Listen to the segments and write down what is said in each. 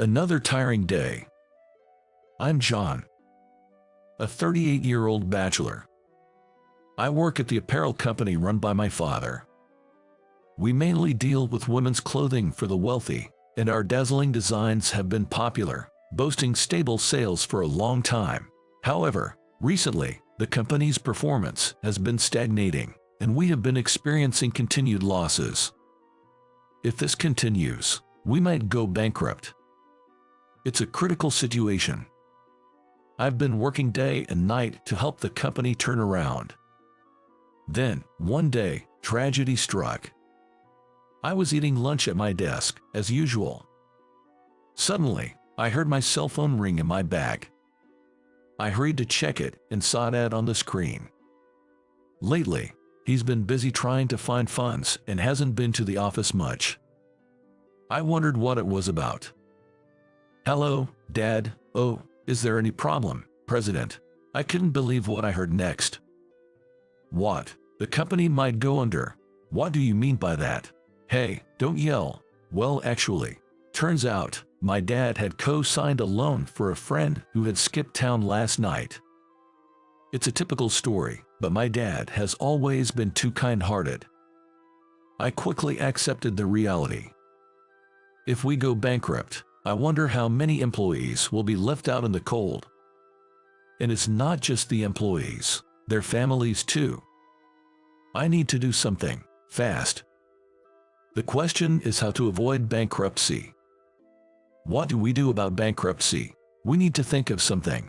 Another tiring day. I'm John, a 38-year-old bachelor. I work at the apparel company run by my father. We mainly deal with women's clothing for the wealthy, and our dazzling designs have been popular, boasting stable sales for a long time. However, recently, the company's performance has been stagnating, and we have been experiencing continued losses. If this continues, we might go bankrupt. It's a critical situation. I've been working day and night to help the company turn around. Then, one day, tragedy struck. I was eating lunch at my desk, as usual. Suddenly, I heard my cell phone ring in my bag. I hurried to check it and saw an ad on the screen. Lately, he's been busy trying to find funds and hasn't been to the office much. I wondered what it was about. "Hello, Dad. Oh, is there any problem, President?" I couldn't believe what I heard next. "What? The company might go under. What do you mean by that?" "Hey, don't yell." Well, actually, turns out, my dad had co-signed a loan for a friend who had skipped town last night. It's a typical story, but my dad has always been too kind-hearted. I quickly accepted the reality. If we go bankrupt, I wonder how many employees will be left out in the cold. And it's not just the employees, their families too. I need to do something, fast. The question is how to avoid bankruptcy. What do we do about bankruptcy? We need to think of something.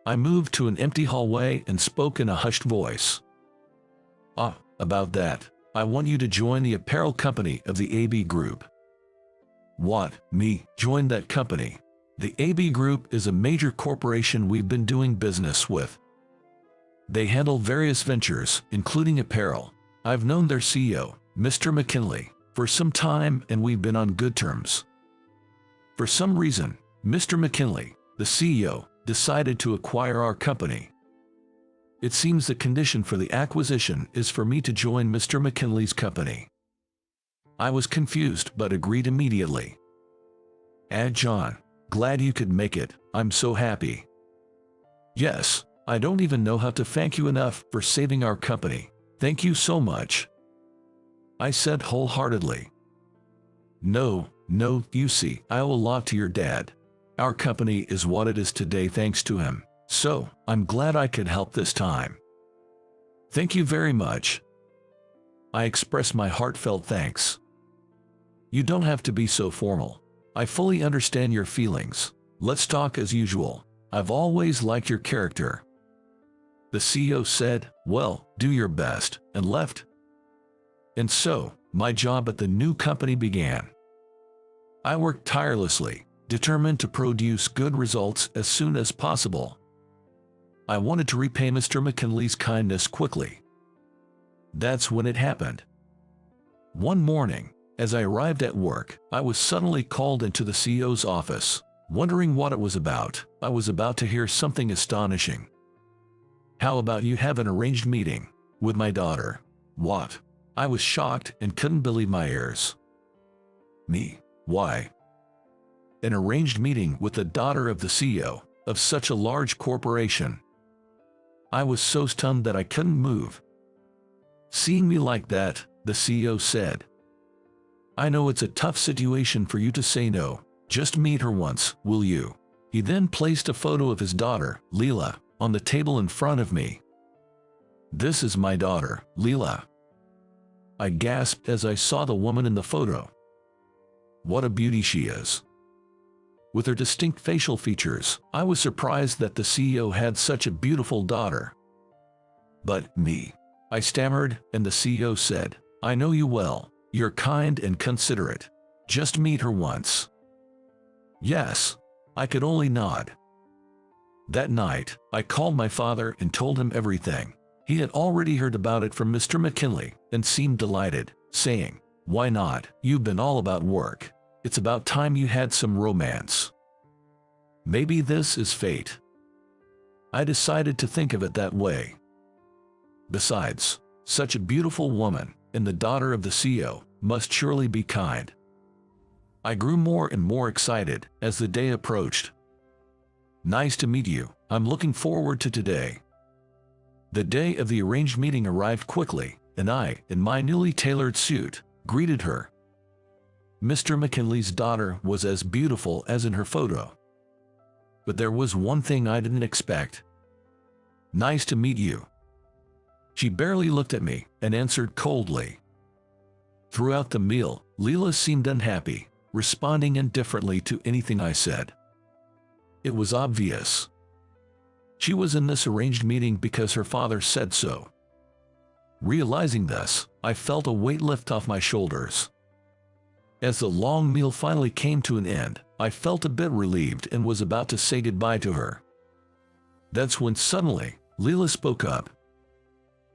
I moved to an empty hallway and spoke in a hushed voice. About that, I want you to join the apparel company of the AB Group." "What, me, join that company?" "The AB Group is a major corporation we've been doing business with. They handle various ventures, including apparel. I've known their CEO, Mr. McKinley, for some time and we've been on good terms. For some reason, Mr. McKinley, the CEO, decided to acquire our company. It seems the condition for the acquisition is for me to join Mr. McKinley's company." I was confused but agreed immediately. John, glad you could make it. I'm so happy." "Yes, I don't even know how to thank you enough for saving our company. Thank you so much," I said wholeheartedly. No, you see, I owe a lot to your dad. Our company is what it is today thanks to him, so I'm glad I could help this time." "Thank you very much." I expressed my heartfelt thanks. "You don't have to be so formal. I fully understand your feelings. Let's talk as usual. I've always liked your character." The CEO said, "Well, do your best," and left. And so, my job at the new company began. I worked tirelessly, determined to produce good results as soon as possible. I wanted to repay Mr. McKinley's kindness quickly. That's when it happened. One morning, as I arrived at work, I was suddenly called into the CEO's office. Wondering what it was about, I was about to hear something astonishing. "How about you have an arranged meeting with my daughter?" "What?" I was shocked and couldn't believe my ears. "Me? Why?" "An arranged meeting with the daughter of the CEO of such a large corporation." I was so stunned that I couldn't move. Seeing me like that, the CEO said, "I know it's a tough situation for you to say no. Just meet her once, will you?" He then placed a photo of his daughter, Leela, on the table in front of me. "This is my daughter, Leela." I gasped as I saw the woman in the photo. What a beauty she is. With her distinct facial features, I was surprised that the CEO had such a beautiful daughter. "But me," I stammered, and the CEO said, "I know you well. You're kind and considerate. Just meet her once." Yes, I could only nod. That night, I called my father and told him everything. He had already heard about it from Mr. McKinley and seemed delighted, saying, "Why not? You've been all about work. It's about time you had some romance. Maybe this is fate." I decided to think of it that way. Besides, such a beautiful woman, and the daughter of the CEO, must surely be kind. I grew more and more excited as the day approached. Nice to meet you. I'm looking forward to today. The day of the arranged meeting arrived quickly, and I, in my newly tailored suit, greeted her. Mr. McKinley's daughter was as beautiful as in her photo. But there was one thing I didn't expect. Nice to meet you. She barely looked at me and answered coldly. Throughout the meal, Leela seemed unhappy, responding indifferently to anything I said. It was obvious. She was in this arranged meeting because her father said so. Realizing this, I felt a weight lift off my shoulders. As the long meal finally came to an end, I felt a bit relieved and was about to say goodbye to her. That's when suddenly, Leela spoke up.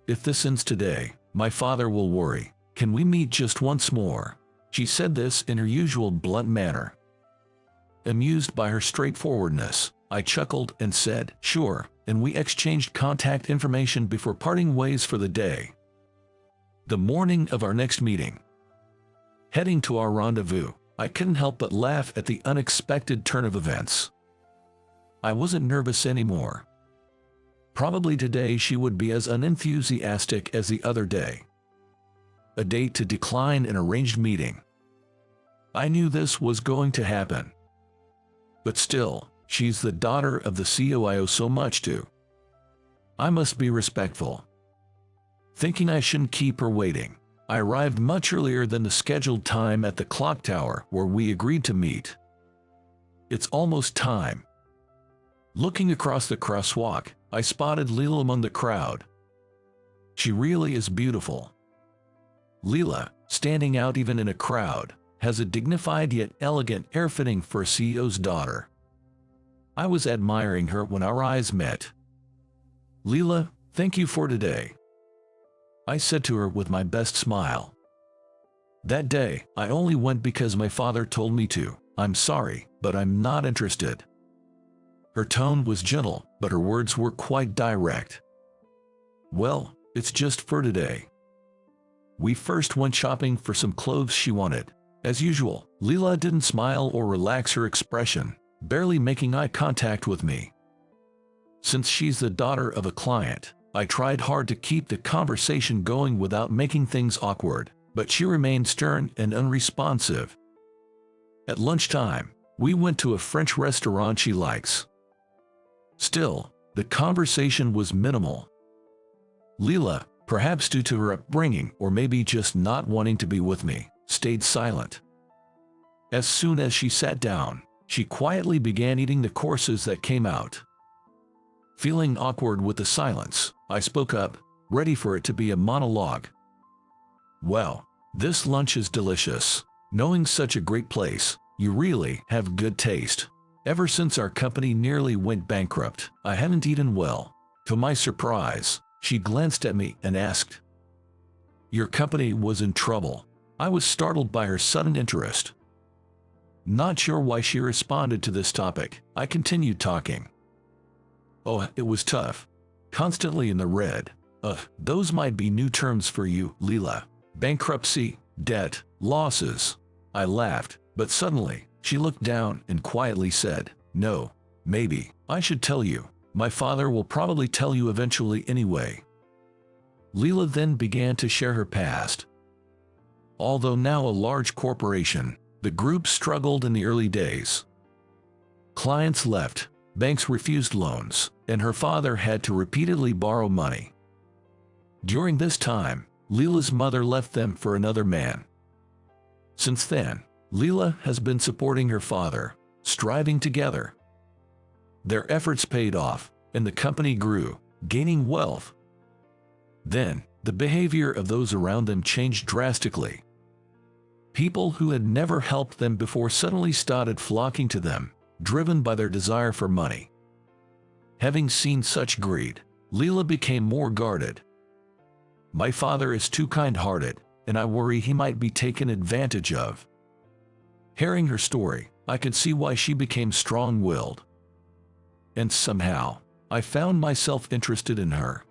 If this ends today, my father will worry. Can we meet just once more? She said this in her usual blunt manner. Amused by her straightforwardness, I chuckled and said, sure, and we exchanged contact information before parting ways for the day. The morning of our next meeting. Heading to our rendezvous, I couldn't help but laugh at the unexpected turn of events. I wasn't nervous anymore. Probably today she would be as unenthusiastic as the other day. A date to decline an arranged meeting. I knew this was going to happen. But still, she's the daughter of the CEO I owe so much to. I must be respectful. Thinking I shouldn't keep her waiting, I arrived much earlier than the scheduled time at the clock tower where we agreed to meet. It's almost time. Looking across the crosswalk, I spotted Leela among the crowd. She really is beautiful. Leela, standing out even in a crowd, has a dignified yet elegant air fitting for a CEO's daughter. I was admiring her when our eyes met. Leela, thank you for today, I said to her with my best smile. That day, I only went because my father told me to. I'm sorry, but I'm not interested. Her tone was gentle, but her words were quite direct. Well, it's just for today. We first went shopping for some clothes she wanted. As usual, Leela didn't smile or relax her expression, barely making eye contact with me. Since she's the daughter of a client, I tried hard to keep the conversation going without making things awkward, but she remained stern and unresponsive. At lunchtime, we went to a French restaurant she likes. Still, the conversation was minimal. Leela, perhaps due to her upbringing or maybe just not wanting to be with me, stayed silent. As soon as she sat down, she quietly began eating the courses that came out. Feeling awkward with the silence, I spoke up, ready for it to be a monologue. Well, this lunch is delicious. Knowing such a great place, you really have good taste. Ever since our company nearly went bankrupt, I haven't eaten well. To my surprise, she glanced at me and asked, "Your company was in trouble?" I was startled by her sudden interest. Not sure why she responded to this topic, I continued talking. Oh, it was tough. Constantly in the red. Those might be new terms for you, Leela. Bankruptcy, debt, losses. I laughed, but suddenly, she looked down and quietly said, "No, maybe, I should tell you. My father will probably tell you eventually anyway." Leela then began to share her past. Although now a large corporation, the group struggled in the early days. Clients left, banks refused loans, and her father had to repeatedly borrow money. During this time, Leela's mother left them for another man. Since then, Leela has been supporting her father, striving together. Their efforts paid off, and the company grew, gaining wealth. Then, the behavior of those around them changed drastically. People who had never helped them before suddenly started flocking to them, driven by their desire for money. Having seen such greed, Leela became more guarded. "My father is too kind-hearted, and I worry he might be taken advantage of." Hearing her story, I could see why she became strong-willed. And somehow, I found myself interested in her.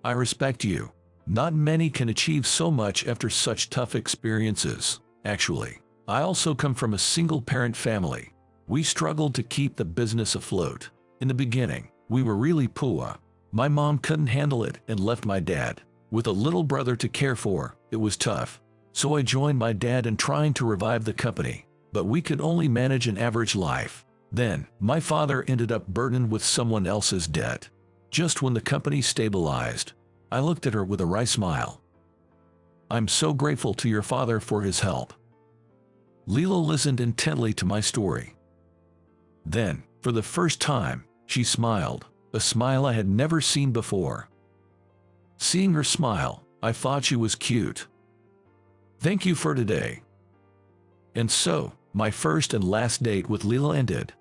I respect you. Not many can achieve so much after such tough experiences. Actually, I also come from a single-parent family. We struggled to keep the business afloat. In the beginning, we were really poor. My mom couldn't handle it and left my dad. With a little brother to care for, it was tough. So I joined my dad in trying to revive the company, but we could only manage an average life. Then, my father ended up burdened with someone else's debt. Just when the company stabilized, I looked at her with a wry smile. I'm so grateful to your father for his help. Leela listened intently to my story. Then, for the first time, she smiled, a smile I had never seen before. Seeing her smile, I thought she was cute. Thank you for today. And so, my first and last date with Leela ended.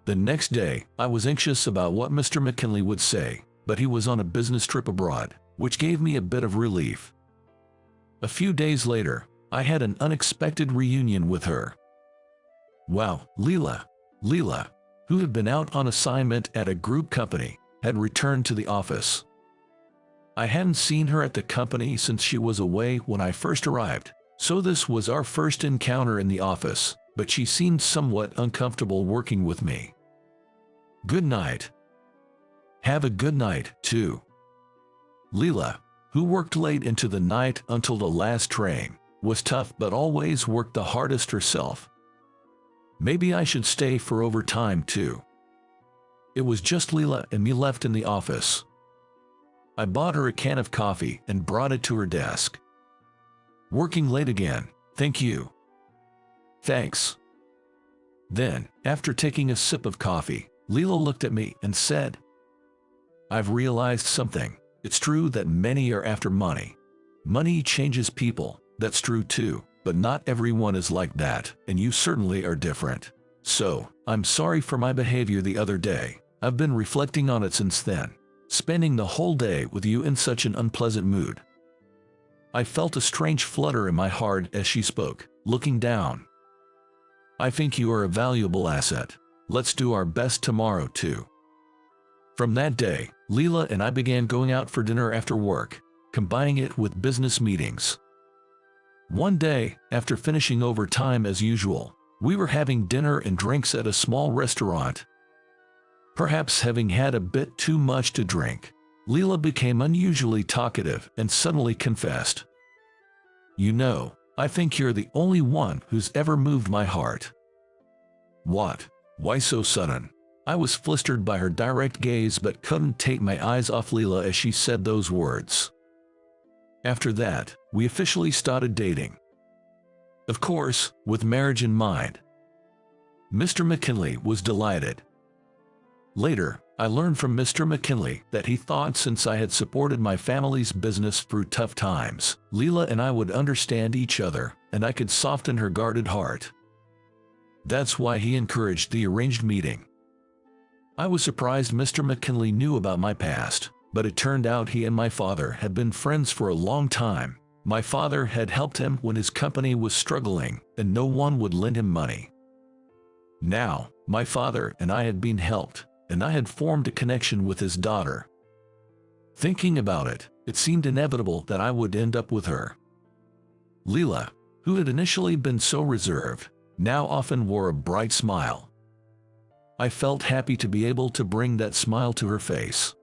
The next day, I was anxious about what Mr. McKinley would say, but he was on a business trip abroad, which gave me a bit of relief. A few days later, I had an unexpected reunion with her. Wow, Leela, who had been out on assignment at a group company, had returned to the office. I hadn't seen her at the company since she was away when I first arrived, so this was our first encounter in the office, but she seemed somewhat uncomfortable working with me. Good night. Have a good night, too. Leela, who worked late into the night until the last train, was tough but always worked the hardest herself. Maybe I should stay for overtime too. It was just Leela and me left in the office. I bought her a can of coffee and brought it to her desk. Working late again, thank you. Thanks. Then, after taking a sip of coffee, Leela looked at me and said, I've realized something. It's true that many are after money. Money changes people, that's true too, but not everyone is like that, and you certainly are different. So, I'm sorry for my behavior the other day. I've been reflecting on it since then, spending the whole day with you in such an unpleasant mood. I felt a strange flutter in my heart as she spoke, looking down. I think you are a valuable asset. Let's do our best tomorrow too. From that day, Leela and I began going out for dinner after work, combining it with business meetings. One day, after finishing overtime as usual, we were having dinner and drinks at a small restaurant. Perhaps having had a bit too much to drink, Leela became unusually talkative and suddenly confessed, You know, I think you're the only one who's ever moved my heart. What? Why so sudden? I was flustered by her direct gaze but couldn't take my eyes off Leela as she said those words. After that, we officially started dating. Of course, with marriage in mind. Mr. McKinley was delighted. Later, I learned from Mr. McKinley that he thought since I had supported my family's business through tough times, Leela and I would understand each other, and I could soften her guarded heart. That's why he encouraged the arranged meeting. I was surprised Mr. McKinley knew about my past, but it turned out he and my father had been friends for a long time. My father had helped him when his company was struggling, and no one would lend him money. Now, my father and I had been helped, and I had formed a connection with his daughter. Thinking about it, it seemed inevitable that I would end up with her. Leela, who had initially been so reserved, now often wore a bright smile. I felt happy to be able to bring that smile to her face.